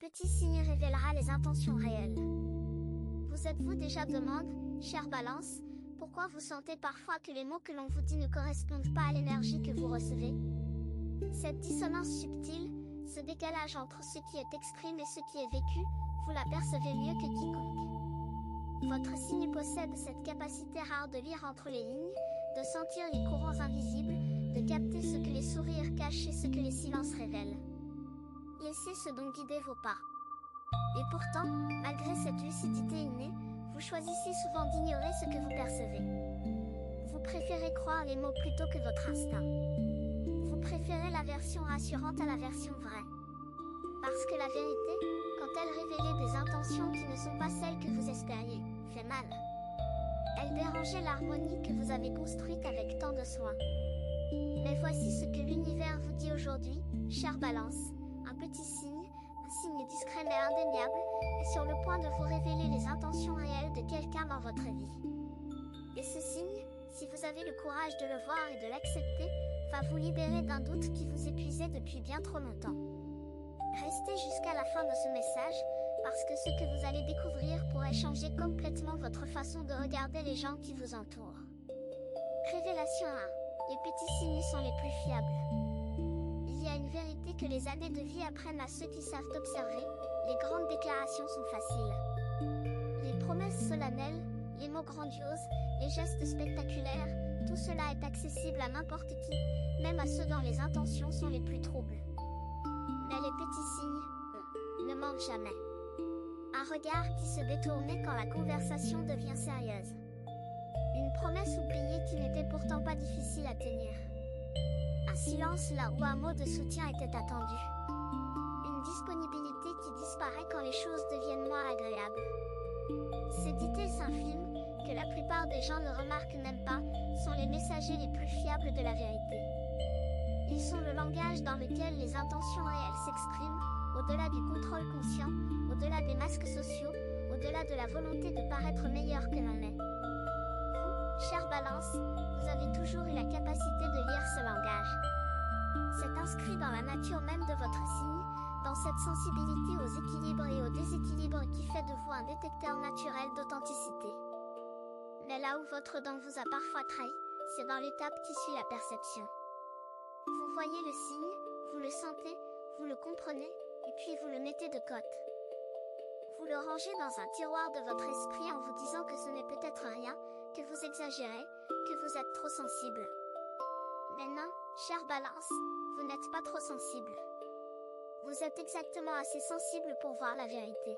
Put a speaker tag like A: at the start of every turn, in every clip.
A: petit signe révélera les intentions réelles. Vous êtes-vous déjà demandé, chère Balance, pourquoi vous sentez parfois que les mots que l'on vous dit ne correspondent pas à l'énergie que vous recevez? Cette dissonance subtile, ce décalage entre ce qui est exprimé et ce qui est vécu, vous l'apercevez mieux que quiconque. Votre signe possède cette capacité rare de lire entre les lignes, de sentir les courants invisibles, de capter ce que les sourires cachent et ce que les silences révèlent. Il sait ce dont guider vos pas. Et pourtant, malgré cette lucidité innée, vous choisissez souvent d'ignorer ce que vous percevez. Vous préférez croire les mots plutôt que votre instinct. Vous préférez la version rassurante à la version vraie. Parce que la vérité, quand elle révélait des intentions qui ne sont pas celles que vous espériez, fait mal. Elle dérangeait l'harmonie que vous avez construite avec tant de soin. Mais voici ce que l'univers vous dit aujourd'hui, chère Balance, un petit signe, un signe discret mais indéniable, est sur le point de vous révéler les intentions réelles de quelqu'un dans votre vie. Et ce signe, si vous avez le courage de le voir et de l'accepter, va vous libérer d'un doute qui vous épuisait depuis bien trop longtemps. Restez jusqu'à la fin de ce message, parce que ce que vous allez découvrir pourrait changer complètement votre façon de regarder les gens qui vous entourent. Révélation 1. Les petits signes sont les plus fiables. Il y a une vérité que les années de vie apprennent à ceux qui savent observer, les grandes déclarations sont faciles. Les promesses solennelles, les mots grandioses, les gestes spectaculaires, tout cela est accessible à n'importe qui, même à ceux dont les intentions sont les plus troubles. Mais les petits signes, ne mentent jamais. Un regard qui se détournait quand la conversation devient sérieuse. Une promesse oubliée qui n'était pourtant pas difficile à tenir. Un silence là où un mot de soutien était attendu. Une disponibilité qui disparaît quand les choses deviennent moins agréables. Ces dités infimes, que la plupart des gens ne remarquent même pas, sont les messagers les plus fiables de la vérité. Ils sont le langage dans lequel les intentions réelles s'expriment, au-delà du contrôle conscient, au-delà des masques sociaux, au-delà de la volonté de paraître meilleur que l'on est. Vous, chère Balance, vous avez toujours eu la capacité de lire ce langage. C'est inscrit dans la nature même de votre signe, dans cette sensibilité aux équilibres et aux déséquilibres qui fait de vous un détecteur naturel d'authenticité. Mais là où votre dent vous a parfois trahi, c'est dans l'étape qui suit la perception. Vous voyez le signe, vous le sentez, vous le comprenez, et puis vous le mettez de côté. Vous le rangez dans un tiroir de votre esprit en vous disant que ce n'est peut-être rien, que vous exagérez, que vous êtes trop sensible. Mais non, chère Balance, vous n'êtes pas trop sensible. Vous êtes exactement assez sensible pour voir la vérité.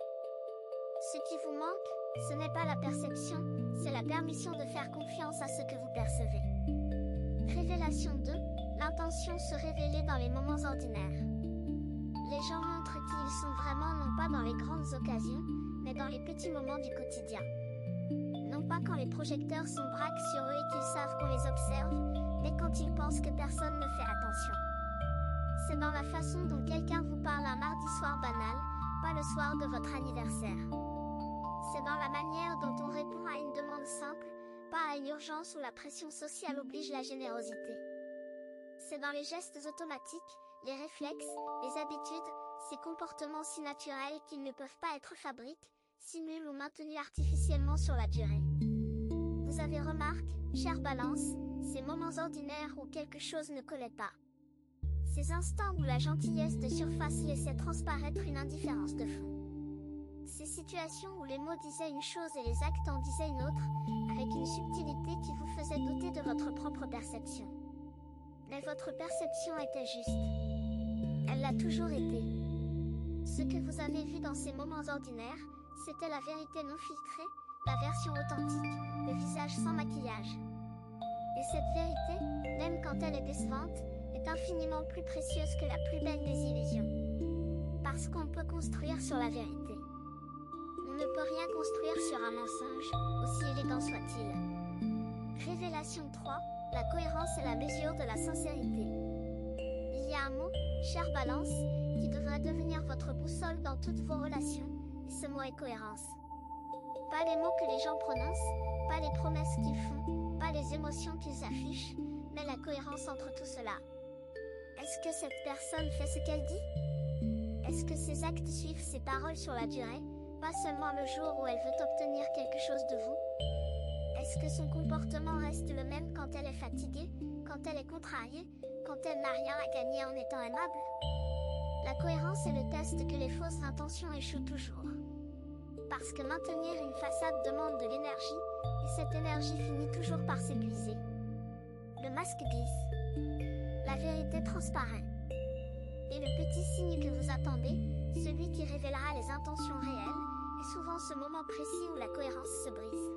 A: Ce qui vous manque, ce n'est pas la perception, c'est la permission de faire confiance à ce que vous percevez. Révélation 2. L'intention se révéler dans les moments ordinaires. Les gens montrent qui ils sont vraiment non pas dans les grandes occasions, mais dans les petits moments du quotidien. Non pas quand les projecteurs sont braques sur eux et qu'ils savent qu'on les observe, mais quand ils pensent que personne ne fait attention. C'est dans la façon dont quelqu'un vous parle un mardi soir banal, pas le soir de votre anniversaire. C'est dans la manière dont on répond à une demande simple, pas à une urgence où la pression sociale oblige la générosité. C'est dans les gestes automatiques, les réflexes, les habitudes, ces comportements si naturels qu'ils ne peuvent pas être fabriqués, simulés ou maintenus artificiellement sur la durée. Vous avez remarqué, chère Balance, ces moments ordinaires où quelque chose ne collait pas. Ces instants où la gentillesse de surface laissait transparaître une indifférence de fond. Ces situations où les mots disaient une chose et les actes en disaient une autre, avec une subtilité qui vous faisait douter de votre propre perception. Mais votre perception était juste. Elle l'a toujours été. Ce que vous avez vu dans ces moments ordinaires, c'était la vérité non filtrée, la version authentique, le visage sans maquillage. Et cette vérité, même quand elle est décevante, est infiniment plus précieuse que la plus belle des illusions. Parce qu'on peut construire sur la vérité. On ne peut rien construire sur un mensonge, aussi élégant soit-il. Révélation 3, la cohérence est la mesure de la sincérité. Il y a un mot, chère Balance, qui devrait devenir votre boussole dans toutes vos relations, et ce mot est cohérence. Pas les mots que les gens prononcent, pas les promesses qu'ils font, pas les émotions qu'ils affichent, mais la cohérence entre tout cela. Est-ce que cette personne fait ce qu'elle dit? Est-ce que ses actes suivent ses paroles sur la durée, pas seulement le jour où elle veut obtenir quelque chose de vous? Est-ce que son comportement reste le même quand elle est fatiguée, quand elle est contrariée, quand elle n'a rien à gagner en étant aimable? La cohérence est le test que les fausses intentions échouent toujours. Parce que maintenir une façade demande de l'énergie, et cette énergie finit toujours par s'épuiser. Le masque glisse. La vérité transparaît. Et le petit signe que vous attendez, celui qui révélera les intentions réelles, est souvent ce moment précis où la cohérence se brise.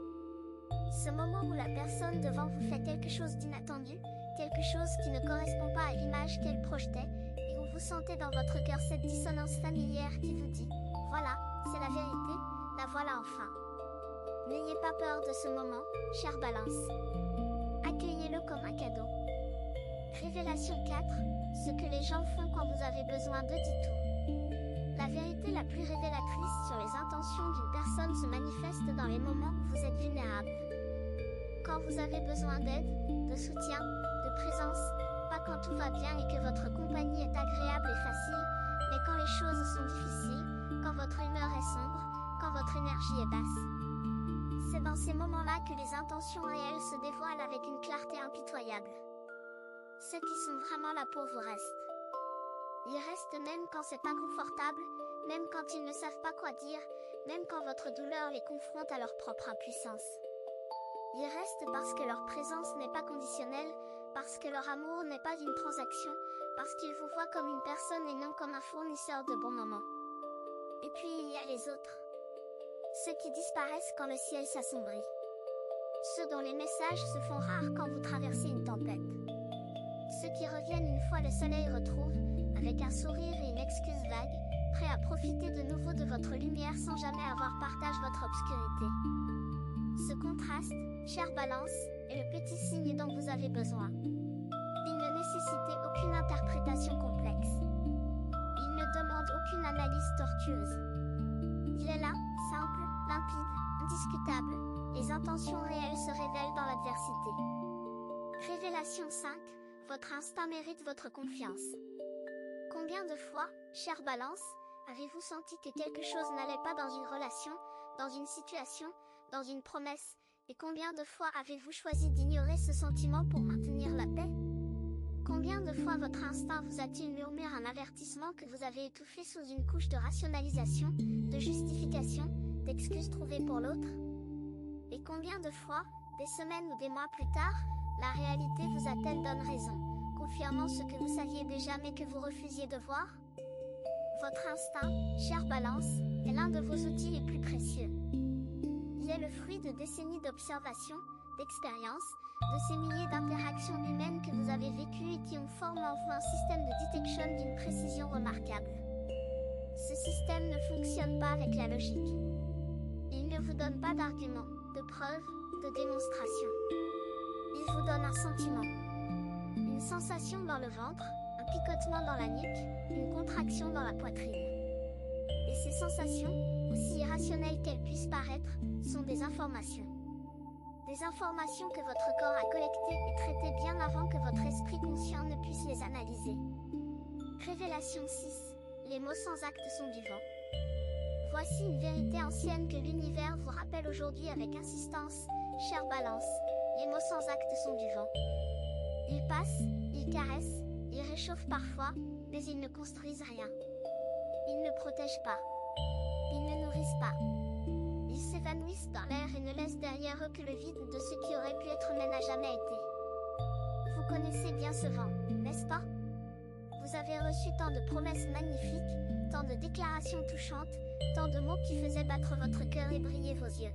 A: Ce moment où la personne devant vous fait quelque chose d'inattendu, quelque chose qui ne correspond pas à l'image qu'elle projetait, et où vous sentez dans votre cœur cette dissonance familière qui vous dit « Voilà, c'est la vérité, la voilà enfin ». N'ayez pas peur de ce moment, chère Balance. Accueillez-le comme un cadeau. Révélation 4, ce que les gens font quand vous avez besoin d'eux dit tout. La vérité la plus révélatrice sur les intentions d'une personne se manifeste dans les moments où vous êtes vulnérable. Quand vous avez besoin d'aide, de soutien, de présence, pas quand tout va bien et que votre compagnie est agréable et facile, mais quand les choses sont difficiles, quand votre humeur est sombre, quand votre énergie est basse. C'est dans ces moments-là que les intentions réelles se dévoilent avec une clarté impitoyable. Ceux qui sont vraiment là pour vous restent. Ils restent même quand c'est inconfortable, même quand ils ne savent pas quoi dire, même quand votre douleur les confronte à leur propre impuissance. Ils restent parce que leur présence n'est pas conditionnelle, parce que leur amour n'est pas une transaction, parce qu'ils vous voient comme une personne et non comme un fournisseur de bons moments. Et puis il y a les autres. Ceux qui disparaissent quand le ciel s'assombrit. Ceux dont les messages se font rares quand vous traversez une tempête. Ceux qui reviennent une fois le soleil retrouve, avec un sourire et une excuse vague, prêts à profiter de nouveau de votre lumière sans jamais avoir partage votre obscurité. Ce contraste, chère Balance, est le petit signe dont vous avez besoin. Il ne nécessite aucune interprétation complexe. Il ne demande aucune analyse tortueuse. Il est là, simple, limpide, indiscutable. Les intentions réelles se révèlent dans l'adversité. Révélation 5. Votre instinct mérite votre confiance. Combien de fois, chère Balance, avez-vous senti que quelque chose n'allait pas dans une relation, dans une situation, dans une promesse, et combien de fois avez-vous choisi d'ignorer ce sentiment pour maintenir la paix? Combien de fois votre instinct vous a-t-il murmuré un avertissement que vous avez étouffé sous une couche de rationalisation, de justification, d'excuses trouvées pour l'autre? Et combien de fois, des semaines ou des mois plus tard, la réalité vous a-t-elle donné raison, confirmant ce que vous saviez déjà mais que vous refusiez de voir? Votre instinct, chère Balance, est l'un de vos outils les plus précieux. Il est le fruit de décennies d'observation, d'expérience, de ces milliers d'interactions humaines que vous avez vécues et qui ont formé en vous un système de detection d'une précision remarquable. Ce système ne fonctionne pas avec la logique. Il ne vous donne pas d'arguments, de preuves, de démonstrations. Il vous donne un sentiment. Une sensation dans le ventre, un picotement dans la nuque, une contraction dans la poitrine. Et ces sensations, aussi irrationnelles qu'elles puissent paraître, sont des informations. Des informations que votre corps a collectées et traitées bien avant que votre esprit conscient ne puisse les analyser. Révélation 6. Les mots sans acte sont vivants. Voici une vérité ancienne que l'univers vous rappelle aujourd'hui avec insistance, chère Balance, les mots sans acte sont vivants. Ils passent, ils caressent, ils réchauffent parfois, mais ils ne construisent rien. Ils ne protègent pas. Ils ne nourrissent pas. Ils s'évanouissent dans l'air et ne laissent derrière eux que le vide de ce qui aurait pu être mais n'a jamais été. Vous connaissez bien ce vent, n'est-ce pas? Vous avez reçu tant de promesses magnifiques, tant de déclarations touchantes, tant de mots qui faisaient battre votre cœur et briller vos yeux.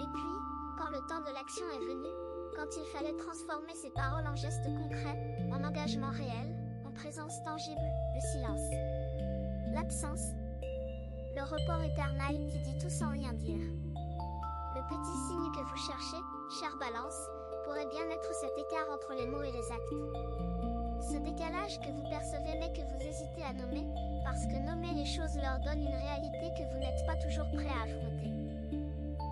A: Et puis, quand le temps de l'action est venu, quand il fallait transformer ces paroles en gestes concrets, en engagements réels, en présence tangible, le silence. L'absence. Le report éternel qui dit tout sans rien dire. Le petit signe que vous cherchez, chère Balance, pourrait bien être cet écart entre les mots et les actes. Ce décalage que vous percevez mais que vous hésitez à nommer, parce que nommer les choses leur donne une réalité que vous n'êtes pas toujours prêt à affronter.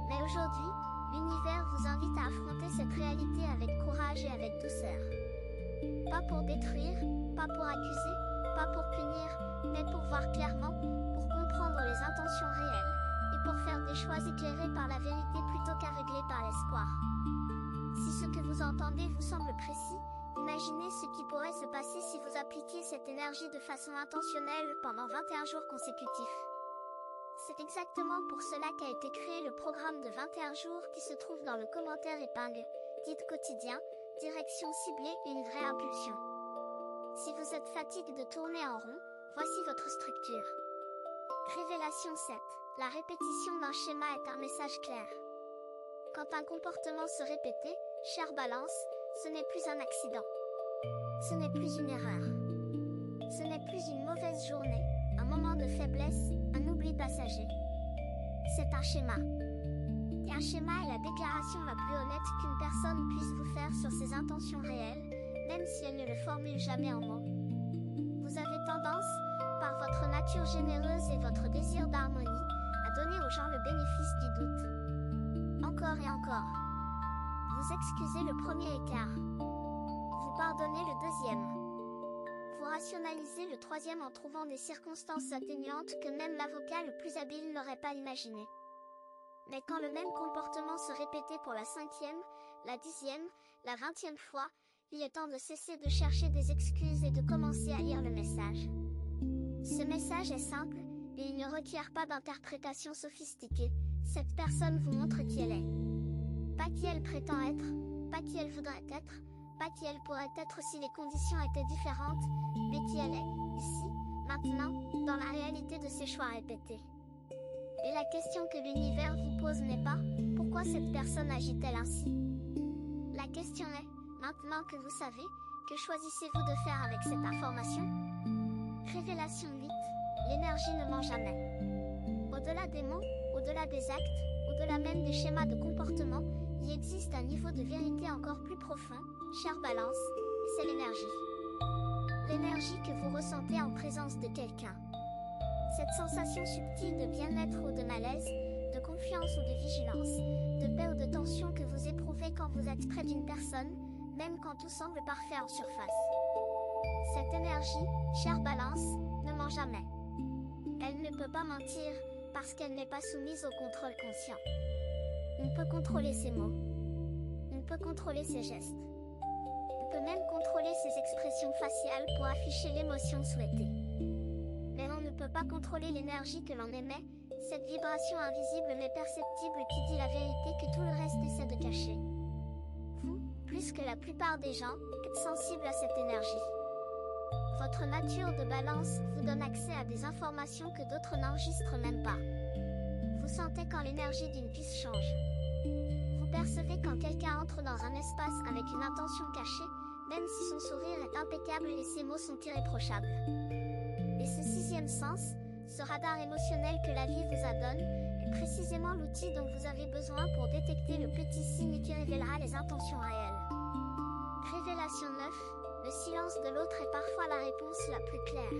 A: Mais aujourd'hui, l'univers vous invite à affronter cette réalité avec courage et avec douceur. Pas pour détruire, pas pour accuser, Pas pour punir, mais pour voir clairement, pour comprendre les intentions réelles, et pour faire des choix éclairés par la vérité plutôt qu'aveuglés par l'espoir. Si ce que vous entendez vous semble précis, imaginez ce qui pourrait se passer si vous appliquiez cette énergie de façon intentionnelle pendant 21 jours consécutifs. C'est exactement pour cela qu'a été créé le programme de 21 jours qui se trouve dans le commentaire épingle, guide quotidien, direction ciblée et une vraie impulsion. Si vous êtes fatigué de tourner en rond, voici votre structure. Révélation 7. La répétition d'un schéma est un message clair. Quand un comportement se répétait, chère Balance, ce n'est plus un accident. Ce n'est plus une erreur. Ce n'est plus une mauvaise journée, un moment de faiblesse, un oubli passager. C'est un schéma. Et un schéma est la déclaration la plus honnête qu'une personne puisse vous faire sur ses intentions réelles, même si elle ne le formule jamais en mots. Vous avez tendance, par votre nature généreuse et votre désir d'harmonie, à donner aux gens le bénéfice du doute. Encore et encore. Vous excusez le premier écart. Vous pardonnez le deuxième. Vous rationalisez le troisième en trouvant des circonstances atténuantes que même l'avocat le plus habile n'aurait pas imaginé. Mais quand le même comportement se répétait pour la 5e, la 10e, la 20e fois, il est temps de cesser de chercher des excuses et de commencer à lire le message. Ce message est simple, et il ne requiert pas d'interprétation sophistiquée. Cette personne vous montre qui elle est. Pas qui elle prétend être, pas qui elle voudrait être, pas qui elle pourrait être si les conditions étaient différentes, mais qui elle est, ici, maintenant, dans la réalité de ses choix répétés. Et la question que l'univers vous pose n'est pas « Pourquoi cette personne agit-elle ainsi ?» La question est « Maintenant que vous savez, que choisissez-vous de faire avec cette information ?» Révélation 8. L'énergie ne ment jamais. Au-delà des mots, au-delà des actes, au-delà même des schémas de comportement, il existe un niveau de vérité encore plus profond, chère Balance, c'est l'énergie. L'énergie que vous ressentez en présence de quelqu'un. Cette sensation subtile de bien-être ou de malaise, de confiance ou de vigilance, de paix ou de tension que vous éprouvez quand vous êtes près d'une personne, même quand tout semble parfait en surface. Cette énergie, chère Balance, ne ment jamais. Elle ne peut pas mentir, parce qu'elle n'est pas soumise au contrôle conscient. On peut contrôler ses mots. On peut contrôler ses gestes. On peut même contrôler ses expressions faciales pour afficher l'émotion souhaitée. Mais on ne peut pas contrôler l'énergie que l'on émet, cette vibration invisible mais perceptible qui dit la vérité que tout le reste essaie de cacher. Vous, plus que la plupart des gens, êtes sensible à cette énergie. Votre nature de Balance vous donne accès à des informations que d'autres n'enregistrent même pas. Vous sentez quand l'énergie d'une piste change. Vous percevez quand quelqu'un entre dans un espace avec une intention cachée, même si son sourire est impeccable et ses mots sont irréprochables. Et ce 6e sens, ce radar émotionnel que la vie vous adonne, est précisément l'outil dont vous avez besoin pour détecter le petit signe qui révélera les intentions réelles. Révélation 9. Le silence de l'autre est parfois la réponse la plus claire.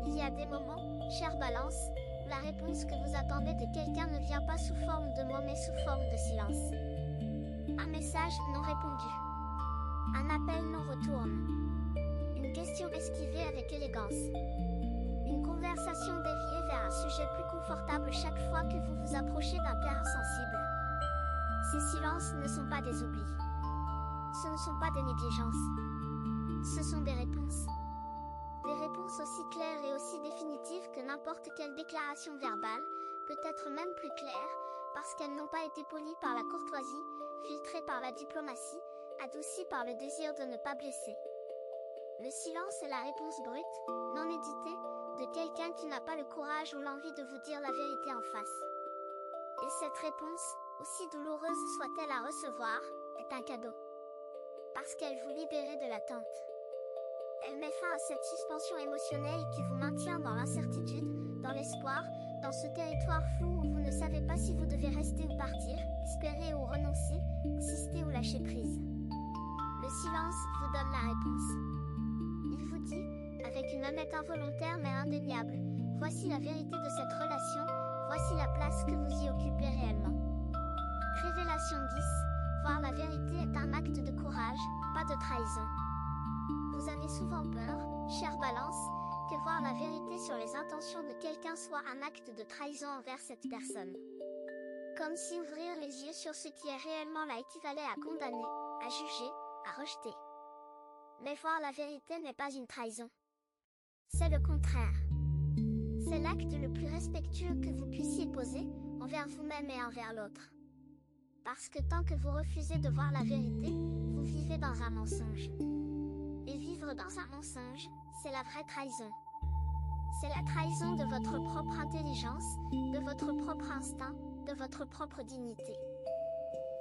A: Il y a des moments, chère Balance, où la réponse que vous attendez de quelqu'un ne vient pas sous forme de mots mais sous forme de silence. Un message non répondu. Un appel non retourne. Une question esquivée avec élégance. Une conversation déviée vers un sujet plus confortable chaque fois que vous vous approchez d'un terrain sensible. Ces silences ne sont pas des oublis. Ce ne sont pas des négligences. Ce sont des réponses. Des réponses aussi claires et aussi définitives que n'importe quelle déclaration verbale, peut-être même plus claires, parce qu'elles n'ont pas été polies par la courtoisie, filtrées par la diplomatie, adoucies par le désir de ne pas blesser. Le silence est la réponse brute, non éditée, de quelqu'un qui n'a pas le courage ou l'envie de vous dire la vérité en face. Et cette réponse, aussi douloureuse soit-elle à recevoir, est un cadeau. Parce qu'elle vous libère de l'attente. Elle met fin à cette suspension émotionnelle qui vous maintient dans l'incertitude, dans l'espoir, dans ce territoire flou où vous ne savez pas si vous devez rester ou partir, espérer ou renoncer, insister ou lâcher prise. Le silence vous donne la réponse. Il vous dit, avec une honnête involontaire mais indéniable, voici la vérité de cette relation, voici la place que vous y occupez réellement. Révélation 10. Voir la vérité est un acte de courage, pas de trahison. Vous avez souvent peur, chère Balance, que voir la vérité sur les intentions de quelqu'un soit un acte de trahison envers cette personne. Comme si ouvrir les yeux sur ce qui est réellement là équivalait à condamner, à juger, à rejeter. Mais voir la vérité n'est pas une trahison. C'est le contraire. C'est l'acte le plus respectueux que vous puissiez poser, envers vous-même et envers l'autre. Parce que tant que vous refusez de voir la vérité, vous vivez dans un mensonge. Et vivre dans un mensonge, c'est la vraie trahison. C'est la trahison de votre propre intelligence, de votre propre instinct, de votre propre dignité.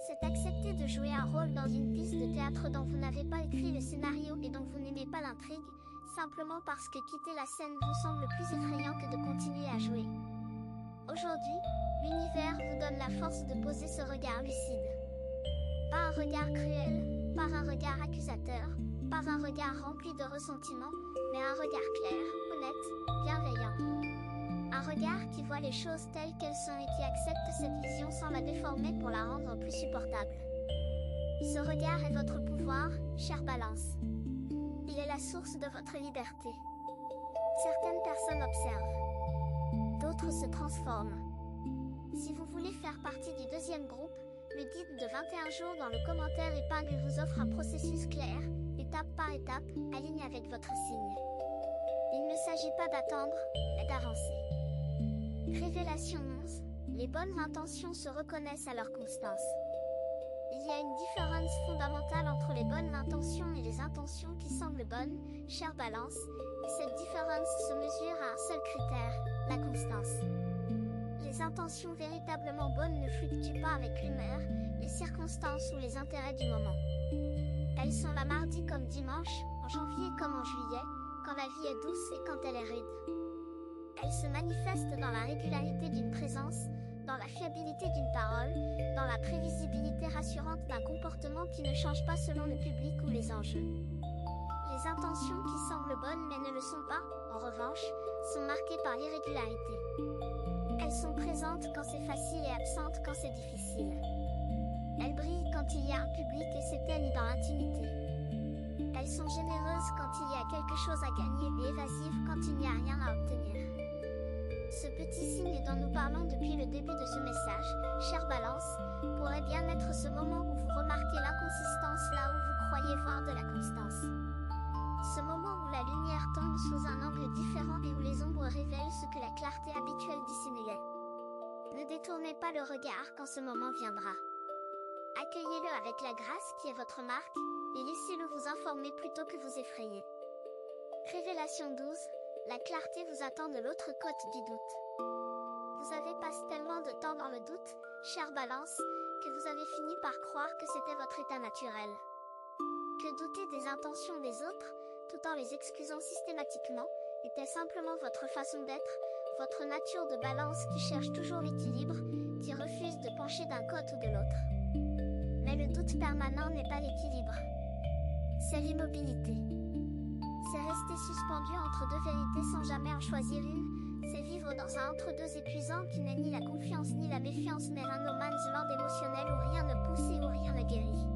A: C'est accepter de jouer un rôle dans une pièce de théâtre dont vous n'avez pas écrit le scénario et dont vous n'aimez pas l'intrigue, simplement parce que quitter la scène vous semble plus effrayant que de continuer à jouer. Aujourd'hui, l'univers vous donne la force de poser ce regard lucide. Pas un regard cruel, pas un regard accusateur, pas un regard rempli de ressentiment, mais un regard clair, honnête, bienveillant. Un regard qui voit les choses telles qu'elles sont et qui accepte cette vision sans la déformer pour la rendre plus supportable. Ce regard est votre pouvoir, chère Balance. Il est la source de votre liberté. Certaines personnes observent. D'autres se transforment. Si vous voulez faire partie du deuxième groupe, le guide de 21 jours dans le commentaire épingle vous offre un processus clair, étape par étape, aligné avec votre signe. Il ne s'agit pas d'attendre, mais d'avancer. Révélation 11. Les bonnes intentions se reconnaissent à leur constance. Il y a une différence fondamentale entre les bonnes intentions et les intentions qui semblent bonnes, chère Balance, et cette différence se mesure à un seul critère, la constance. Les intentions véritablement bonnes ne fluctuent pas avec l'humeur, les circonstances ou les intérêts du moment. Elles sont là mardi comme dimanche, en janvier comme en juillet, quand la vie est douce et quand elle est rude. Elles se manifestent dans la régularité d'une présence, dans la fiabilité d'une parole, dans la prévisibilité rassurante d'un comportement qui ne change pas selon le public ou les enjeux. Les intentions qui semblent bonnes mais ne le sont pas, en revanche, sont marquées par l'irrégularité. Elles sont présentes quand c'est facile et absentes quand c'est difficile. Elles brillent quand il y a un public et s'éteignent dans l'intimité. Elles sont généreuses quand il y a quelque chose à gagner et évasives quand il n'y a rien à obtenir. Ce petit signe dont nous parlons depuis le début de ce message, chère Balance, pourrait bien être ce moment où vous remarquez l'inconsistance là où vous croyez voir de la constance. Ce moment où la lumière tombe sous un angle différent et où les ombres révèlent ce que la clarté habituelle dissimulait. Ne détournez pas le regard quand ce moment viendra. Accueillez-le avec la grâce qui est votre marque, et laissez-le vous informer plutôt que vous effrayer. Révélation 12. La clarté vous attend de l'autre côte du doute. Vous avez passé tellement de temps dans le doute, chère Balance, que vous avez fini par croire que c'était votre état naturel. Que douter des intentions des autres, tout en les excusant systématiquement, était simplement votre façon d'être, votre nature de Balance qui cherche toujours l'équilibre, qui refuse de pencher d'un côté ou de l'autre. Mais le doute permanent n'est pas l'équilibre. C'est l'immobilité. C'est rester suspendu entre deux vérités sans jamais en choisir une, c'est vivre dans un entre-deux épuisant qui n'est ni la confiance ni la méfiance mais un no man's land émotionnel où rien ne pousse et où rien ne guérit.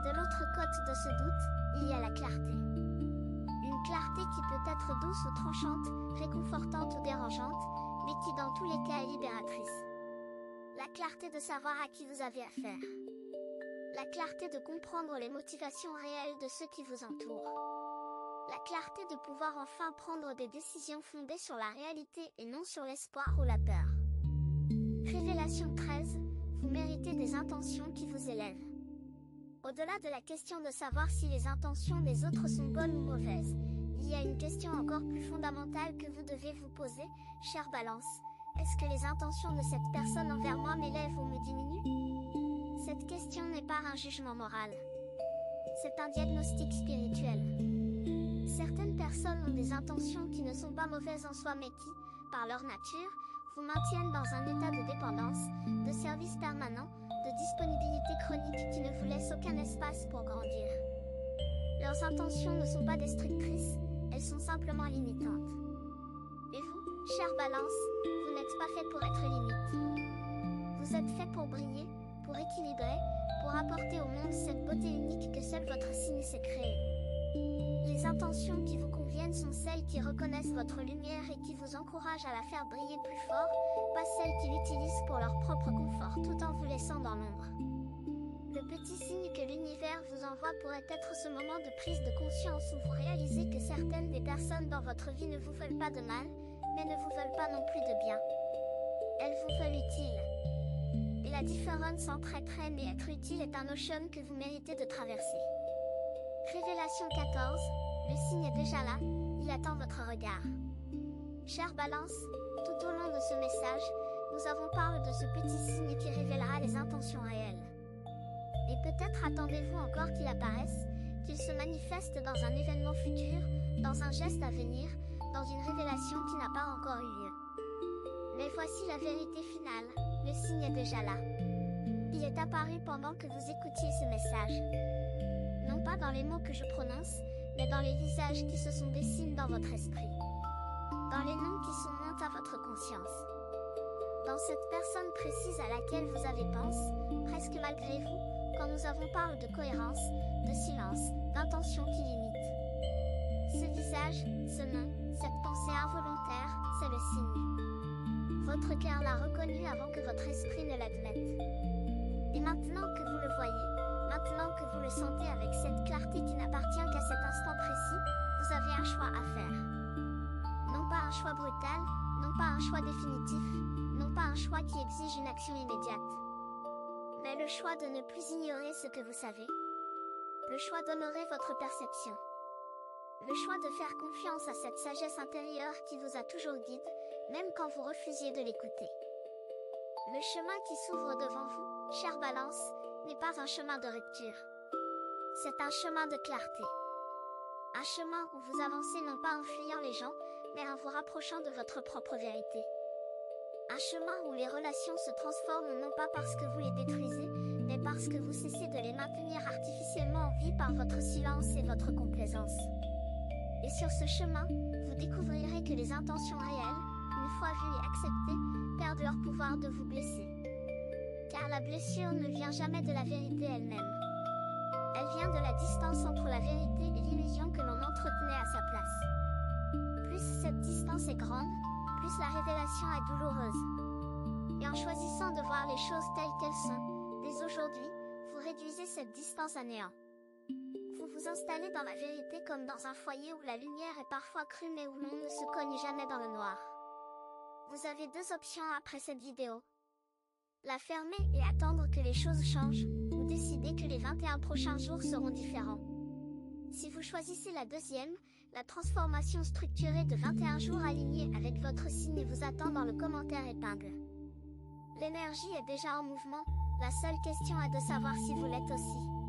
A: De l'autre côte de ce doute, il y a la clarté. Une clarté qui peut être douce ou tranchante, réconfortante ou dérangeante, mais qui dans tous les cas est libératrice. La clarté de savoir à qui vous avez affaire. La clarté de comprendre les motivations réelles de ceux qui vous entourent. La clarté de pouvoir enfin prendre des décisions fondées sur la réalité et non sur l'espoir ou la peur. Révélation 13, vous méritez des intentions qui vous élèvent. Au-delà de la question de savoir si les intentions des autres sont bonnes ou mauvaises, il y a une question encore plus fondamentale que vous devez vous poser, chère Balance. Est-ce que les intentions de cette personne envers moi m'élèvent ou me diminuent? Cette question n'est pas un jugement moral. C'est un diagnostic spirituel. Certaines personnes ont des intentions qui ne sont pas mauvaises en soi mais qui, par leur nature, vous maintiennent dans un état de dépendance, de service permanent, de disponibilité chronique qui ne vous laisse aucun espace pour grandir. Leurs intentions ne sont pas destructrices, elles sont simplement limitantes. Et vous, chère Balance, vous n'êtes pas fait pour être limite. Vous êtes fait pour briller, pour équilibrer, pour apporter au monde cette beauté unique que seul votre signe sait créer. Les intentions qui vous conviennent sont celles qui reconnaissent votre lumière et qui vous encouragent à la faire briller plus fort, pas celles qui l'utilisent pour leur propre confort tout en vous laissant dans l'ombre. Le petit signe que l'univers vous envoie pourrait être ce moment de prise de conscience où vous réalisez que certaines des personnes dans votre vie ne vous veulent pas de mal, mais ne vous veulent pas non plus de bien. Elles vous veulent utile. Et la différence entre être aimé et être utile est un ocean que vous méritez de traverser. Révélation 14, le signe est déjà là, il attend votre regard. Chère Balance, tout au long de ce message, nous avons parlé de ce petit signe qui révélera les intentions réelles. Et peut-être attendez-vous encore qu'il apparaisse, qu'il se manifeste dans un événement futur, dans un geste à venir, dans une révélation qui n'a pas encore eu lieu. Mais voici la vérité finale, le signe est déjà là. Il est apparu pendant que vous écoutiez ce message. Non pas dans les mots que je prononce, mais dans les visages qui se sont dessinés dans votre esprit. Dans les noms qui sont montés à votre conscience. Dans cette personne précise à laquelle vous avez pensé, presque malgré vous, quand nous avons parlé de cohérence, de silence, d'intention qui limite. Ce visage, ce nom, cette pensée involontaire, c'est le signe. Votre cœur l'a reconnu avant que votre esprit ne l'admette. Et maintenant que vous le voyez, maintenant que vous le sentez avec cette clarté qui n'appartient qu'à cet instant précis, vous avez un choix à faire. Non pas un choix brutal, non pas un choix définitif, non pas un choix qui exige une action immédiate. Mais le choix de ne plus ignorer ce que vous savez. Le choix d'honorer votre perception. Le choix de faire confiance à cette sagesse intérieure qui vous a toujours guidé, même quand vous refusiez de l'écouter. Le chemin qui s'ouvre devant vous, chère Balance, n'est pas un chemin de rupture. C'est un chemin de clarté. Un chemin où vous avancez non pas en fuyant les gens, mais en vous rapprochant de votre propre vérité. Un chemin où les relations se transforment non pas parce que vous les détruisez, mais parce que vous cessez de les maintenir artificiellement en vie par votre silence et votre complaisance. Et sur ce chemin, vous découvrirez que les intentions réelles, une fois vues et acceptées, perdent leur pouvoir de vous blesser. Car la blessure ne vient jamais de la vérité elle-même. Elle vient de la distance entre la vérité et l'illusion que l'on entretenait à sa place. Plus cette distance est grande, plus la révélation est douloureuse. Et en choisissant de voir les choses telles qu'elles sont, dès aujourd'hui, vous réduisez cette distance à néant. Vous vous installez dans la vérité comme dans un foyer où la lumière est parfois crue mais où l'on ne se cogne jamais dans le noir. Vous avez deux options après cette vidéo. La fermer et attendre que les choses changent, ou décider que les 21 prochains jours seront différents. Si vous choisissez la deuxième, la transformation structurée de 21 jours alignée avec votre signe vous attend dans le commentaire épingle. L'énergie est déjà en mouvement, la seule question est de savoir si vous l'êtes aussi.